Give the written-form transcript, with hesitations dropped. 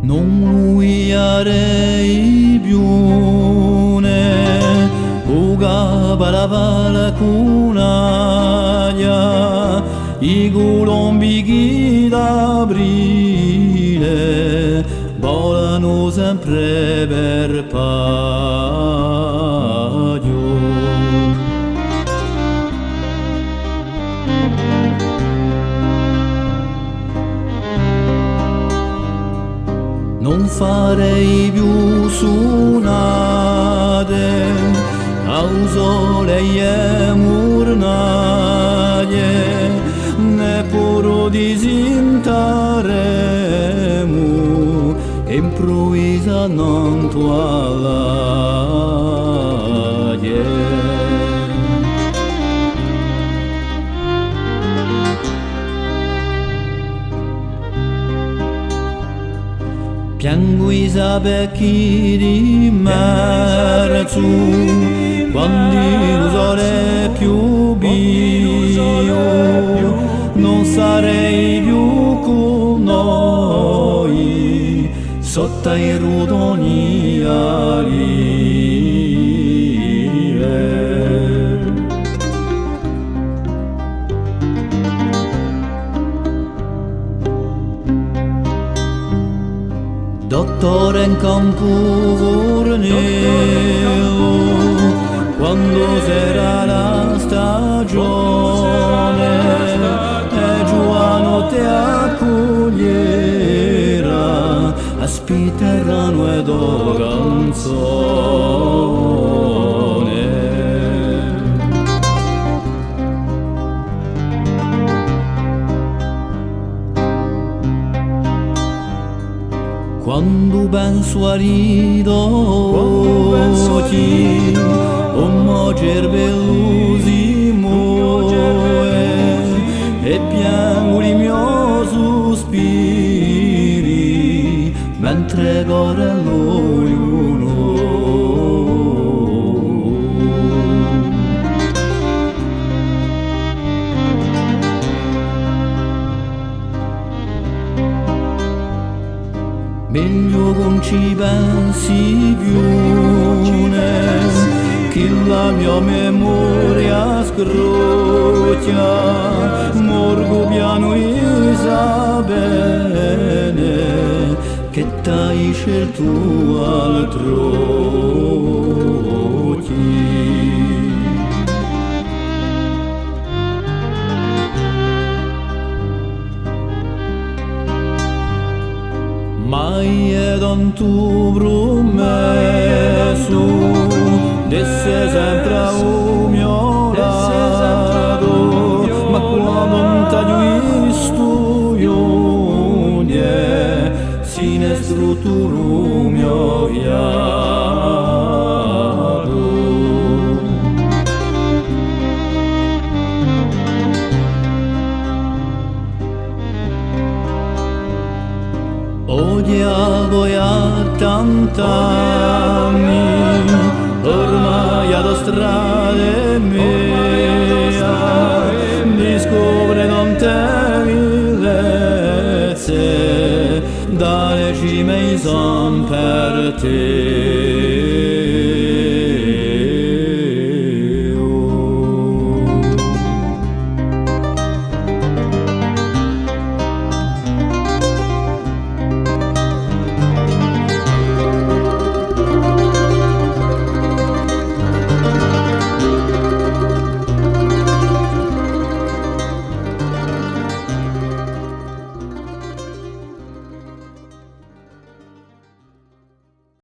Non uiarei biune, uga balavala cunaglia, i golombighi d'aprile volano sempre per paio. Non farei più sunate, ausole e murnaglie, neppure disintaremo, improvvisamente all'aie. Piango i sabecchi di marzo, quando il sole è più bio, non sarei più con noi, sotto i rudoni alive. Dottore in campo forneo, quando sarà la stagione, e Giuano ti accoglierà, aspetteranno e do canzone. Quando penso a ridotti, mo cervellusimo e piango i miei sospiri, mentre corre l'ognuno. Meglio non ci pensi più, che la mia memoria scrocchia, morgo piano e sa bene, che t'hai scelto altrui. Mai è tanto promesso d'essere sempre a un mio lato, ma quando non t'ho visto io si ne strutturo il mio fiato. Odiavo a tant'anni, ormai ad strade mia, mi scopre tante bellezze, dalle cime son per te.